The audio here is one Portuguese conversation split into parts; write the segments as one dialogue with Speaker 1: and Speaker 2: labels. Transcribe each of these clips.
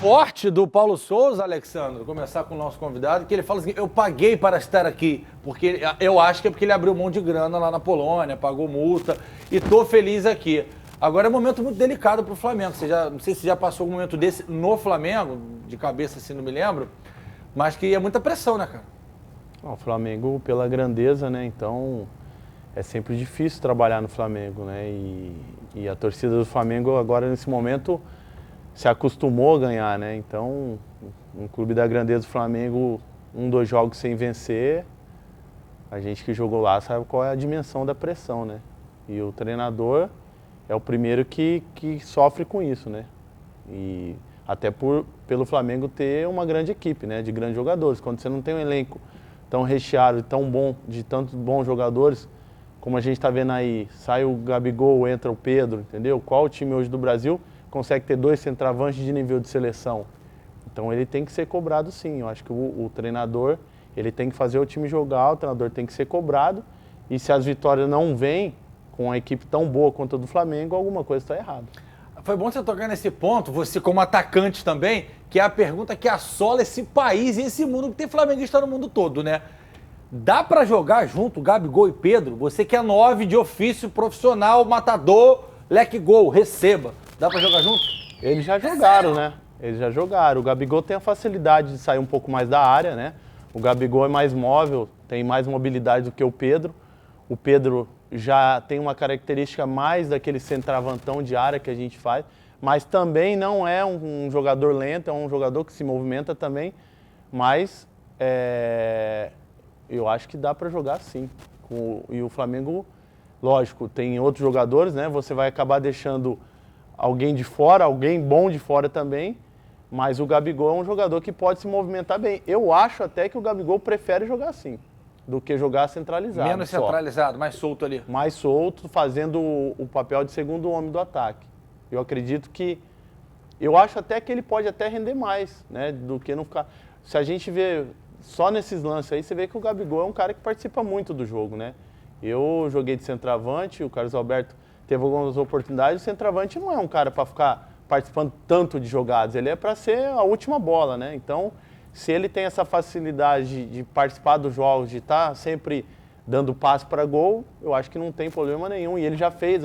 Speaker 1: forte do Paulo Souza, Alexandre, começar com o nosso convidado, que ele fala assim, eu paguei para estar aqui, porque eu acho que é porque ele abriu mão de grana lá na Polônia, pagou multa, e tô feliz aqui. Agora é um momento muito delicado para o Flamengo. Não sei se já passou algum momento desse no Flamengo, de cabeça assim, não me lembro, mas que é muita pressão, né, cara?
Speaker 2: O Flamengo, pela grandeza, né, então é sempre difícil trabalhar no Flamengo, né, e a torcida do Flamengo agora nesse momento se acostumou a ganhar, né, então um clube da grandeza do Flamengo, 2 jogos sem vencer, a gente que jogou lá sabe qual é a dimensão da pressão, né, e o treinador é o primeiro que sofre com isso, né, e até pelo Flamengo ter uma grande equipe, né, de grandes jogadores, quando você não tem um elenco tão recheado, tão bom, de tantos bons jogadores, como a gente está vendo aí, sai o Gabigol, entra o Pedro, entendeu? Qual time hoje do Brasil consegue ter 2 centroavantes de nível de seleção? Então ele tem que ser cobrado sim, eu acho que o treinador, ele tem que fazer o time jogar, o treinador tem que ser cobrado, e se as vitórias não vêm com uma equipe tão boa quanto a do Flamengo, alguma coisa está errada.
Speaker 1: Foi bom você tocar nesse ponto, você como atacante também, que é a pergunta que assola esse país e esse mundo, que tem flamenguista no mundo todo, né? Dá pra jogar junto Gabigol e Pedro? Você que é 9 de ofício, profissional, matador, leque gol, receba. Dá pra jogar junto?
Speaker 2: Eles já jogaram, né? Eles já jogaram. O Gabigol tem a facilidade de sair um pouco mais da área, né? O Gabigol é mais móvel, tem mais mobilidade do que o Pedro. O Pedro já tem uma característica mais daquele centroavantão de área que a gente faz, mas também não é um jogador lento, é um jogador que se movimenta também, mas eu acho que dá para jogar sim. E o Flamengo, lógico, tem outros jogadores, né? Você vai acabar deixando alguém de fora, alguém bom de fora também, mas o Gabigol é um jogador que pode se movimentar bem. Eu acho até que o Gabigol prefere jogar assim do que jogar centralizado.
Speaker 1: Menos centralizado, mais solto ali.
Speaker 2: Mais solto, fazendo o papel de segundo homem do ataque. Eu acredito que... Eu acho até que ele pode até render mais, né? Do que não ficar... Se a gente vê só nesses lances aí, você vê que o Gabigol é um cara que participa muito do jogo, né? Eu joguei de centroavante, o Carlos Alberto teve algumas oportunidades. O centroavante não é um cara para ficar participando tanto de jogadas. Ele é para ser a última bola, né? Então... Se ele tem essa facilidade de participar dos jogos, de estar sempre dando passe para gol, eu acho que não tem problema nenhum. E ele já fez,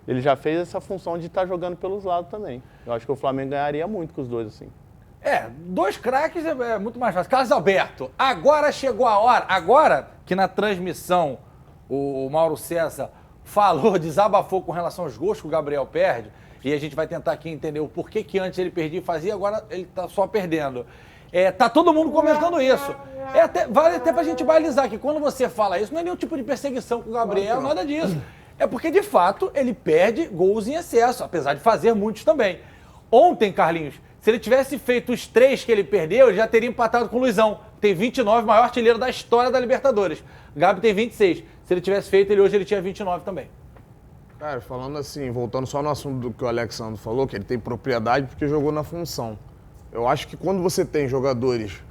Speaker 2: ele já fez essa função de estar jogando pelos lados também. Eu acho que o Flamengo ganharia muito com os dois assim.
Speaker 1: 2 craques é muito mais fácil. Carlos Alberto, agora chegou a hora. Agora que na transmissão o Mauro César falou, desabafou com relação aos gols que o Gabriel perde, e a gente vai tentar aqui entender o porquê que antes ele perdia e fazia, agora ele tá só perdendo. Tá todo mundo comentando isso. Vale até pra gente balizar que quando você fala isso, não é nenhum tipo de perseguição com o Gabriel, nada disso. É porque, de fato, ele perde gols em excesso, apesar de fazer muitos também. Ontem, Carlinhos, se ele tivesse feito os 3 que ele perdeu, ele já teria empatado com o Luizão. Tem 29, maior artilheiro da história da Libertadores. O Gabi tem 26. Se ele tivesse feito, hoje ele tinha 29 também.
Speaker 3: Cara, falando assim, voltando só no assunto do que o Alexandre falou, que ele tem propriedade porque jogou na função. Eu acho que quando você tem jogadores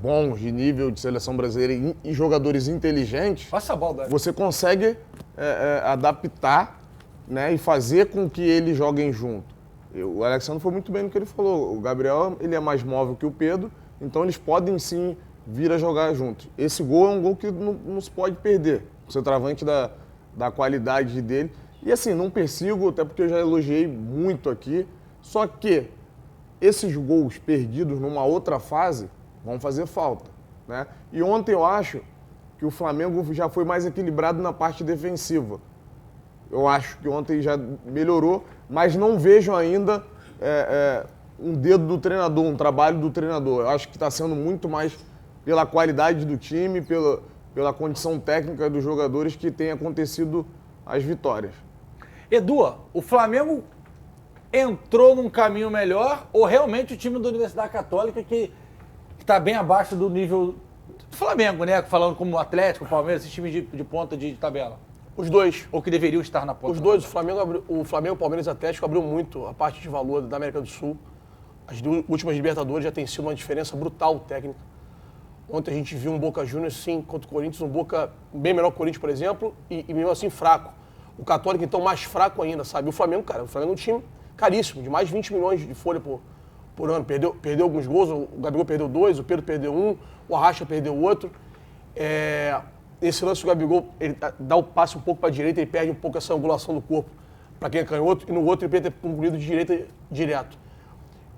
Speaker 3: bons, de nível de seleção brasileira e jogadores inteligentes,
Speaker 1: passa a bola,
Speaker 3: você consegue adaptar, né, e fazer com que eles joguem junto. O Alexandre foi muito bem no que ele falou. O Gabriel ele é mais móvel que o Pedro, então eles podem sim vir a jogar juntos. Esse gol é um gol que não se pode perder. O centroavante da qualidade dele. E assim, não persigo, até porque eu já elogiei muito aqui, só que esses gols perdidos numa outra fase vão fazer falta, né? E ontem eu acho que o Flamengo já foi mais equilibrado na parte defensiva. Eu acho que ontem já melhorou, mas não vejo ainda um dedo do treinador, um trabalho do treinador. Eu acho que está sendo muito mais pela qualidade do time, pela condição técnica dos jogadores que tem acontecido as vitórias.
Speaker 1: Edu, o Flamengo entrou num caminho melhor ou realmente o time da Universidade Católica que está bem abaixo do nível do Flamengo, né? Falando como o Atlético, o Palmeiras, esses times de ponta de tabela.
Speaker 4: Os dois.
Speaker 1: Ou que deveriam estar na ponta.
Speaker 4: Os dois. O Flamengo, o Palmeiras e o Atlético abriu muito a parte de valor da América do Sul. As últimas Libertadores já tem sido uma diferença brutal técnica. Ontem a gente viu um Boca Juniors, sim, contra o Corinthians, um Boca bem melhor que o Corinthians, por exemplo, e mesmo assim fraco. O Católico, então, mais fraco ainda, sabe? O Flamengo, cara, o Flamengo é um time caríssimo, de mais de 20 milhões de folha por ano. Perdeu alguns gols, o Gabigol perdeu 2, o Pedro perdeu 1, o Arrasca perdeu outro. Esse lance do Gabigol, ele dá o passe um pouco para a direita, ele perde um pouco essa angulação do corpo para quem é canhoto, e no outro ele perde ter concluído de direita direto.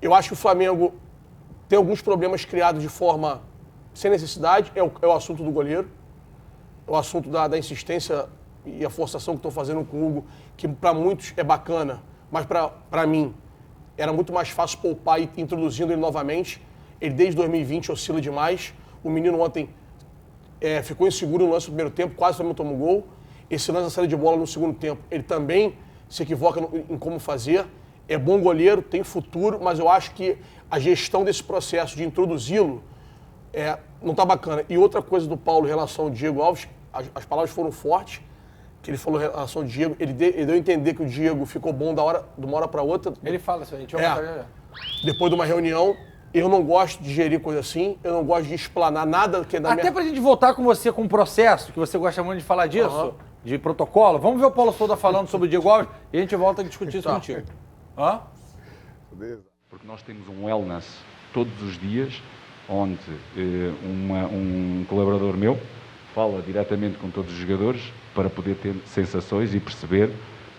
Speaker 4: Eu acho que o Flamengo tem alguns problemas criados de forma sem necessidade, é o assunto do goleiro, é o assunto da insistência e a forçação que estão fazendo com o Hugo, que para muitos é bacana, mas para mim era muito mais fácil poupar e ir introduzindo ele novamente. Ele desde 2020 oscila demais. O menino ontem ficou inseguro no lance do primeiro tempo, quase também tomou gol. Esse lance da saída de bola no segundo tempo, ele também se equivoca em como fazer. É bom goleiro, tem futuro, mas eu acho que a gestão desse processo de introduzi-lo não está bacana. E outra coisa do Paulo em relação ao Diego Alves, as palavras foram fortes, que ele falou em relação ao Diego, ele deu a entender que o Diego ficou bom de uma hora para outra.
Speaker 1: Ele fala isso aí, a gente vai mostrar já.
Speaker 4: Depois de uma reunião, eu não gosto de gerir coisa assim, eu não gosto de explanar nada que é da
Speaker 1: Até pra gente voltar com você com um processo, que você gosta muito de falar disso, de protocolo, vamos ver o Paulo Souza falando sobre o Diego Alves e a gente volta a discutir isso contigo.
Speaker 5: Porque nós temos um wellness todos os dias, onde um colaborador meu fala diretamente com todos os jogadores para poder ter sensações e perceber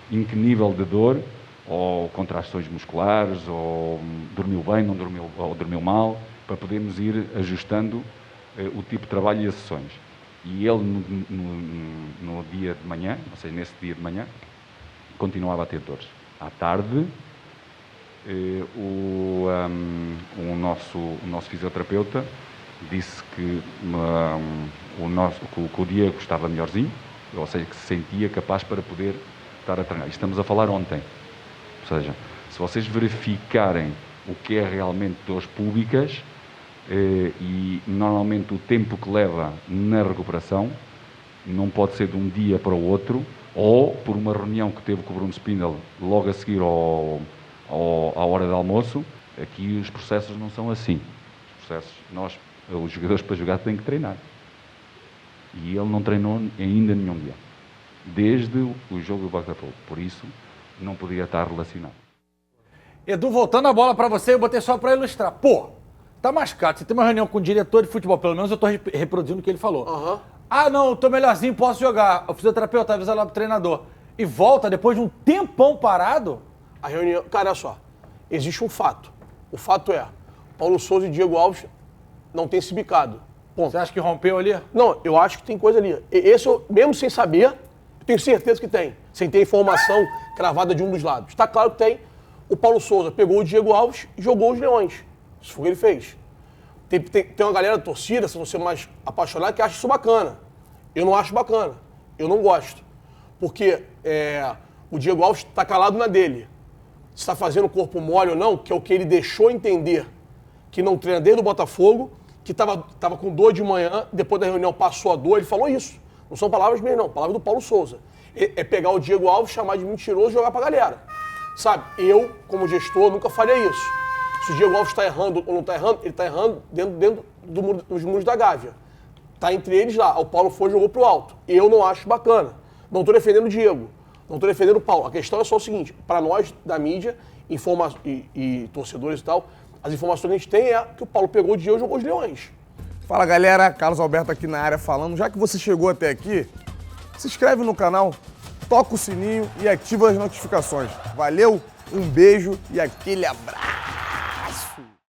Speaker 5: em que nível de dor, ou contrações musculares, ou dormiu bem, não dormiu, ou dormiu mal, para podermos ir ajustando o tipo de trabalho e as sessões. E ele, no dia de manhã, ou seja, nesse dia de manhã, continuava a ter dores. À tarde, o nosso fisioterapeuta disse que o Diego estava melhorzinho, ou seja, que se sentia capaz para poder estar a treinar. Estamos a falar ontem. Ou seja, se vocês verificarem o que é realmente dores públicas e normalmente o tempo que leva na recuperação, não pode ser de um dia para o outro, ou por uma reunião que teve com o Bruno Spindel logo a seguir à hora de almoço. Aqui os processos não são assim. Os jogadores para jogar têm que treinar. E ele não treinou ainda nenhum dia. Desde o jogo do Botafogo. Por isso, não podia estar relacionado.
Speaker 1: Edu, voltando a bola pra você, eu botei só pra ilustrar. Pô, tá machucado. Você tem uma reunião com o diretor de futebol, pelo menos eu tô reproduzindo o que ele falou. Ah, não, eu tô melhorzinho, posso jogar. O fisioterapeuta avisa lá pro treinador. E volta depois de um tempão parado?
Speaker 4: A reunião... Cara, olha só. Existe um fato. O fato é, Paulo Souza e Diego Alves não têm se bicado. Ponto.
Speaker 1: Você acha que rompeu ali?
Speaker 4: Não, eu acho que tem coisa ali. Esse, mesmo sem saber, eu tenho certeza que tem. Sem ter informação cravada de um dos lados. Está claro que tem. O Paulo Souza pegou o Diego Alves e jogou os Leões. Isso foi o que ele fez. Tem uma galera da torcida, se você é mais apaixonado, que acha isso bacana. Eu não acho bacana. Eu não gosto. Porque o Diego Alves está calado na dele. Se está fazendo corpo mole ou não, que é o que ele deixou entender. Que não treina desde o Botafogo, que estava com dor de manhã, depois da reunião passou a dor, ele falou isso. Não são palavras minhas, não. Palavras do Paulo Souza. É pegar o Diego Alves, chamar de mentiroso e jogar pra galera. Sabe? Eu, como gestor, nunca faria isso. Se o Diego Alves está errando ou não está errando, ele está errando dentro dos muros da Gávea. Está entre eles lá. O Paulo foi e jogou pro alto. Eu não acho bacana. Não estou defendendo o Diego. Não estou defendendo o Paulo. A questão é só o seguinte. Para nós, da mídia, e torcedores e tal, as informações que a gente tem é que o Paulo pegou o Diego e jogou os Leões.
Speaker 3: Fala, galera. Carlos Alberto aqui na área falando. Já que você chegou até aqui, se inscreve no canal, toca o sininho e ativa as notificações. Valeu, um beijo e aquele abraço.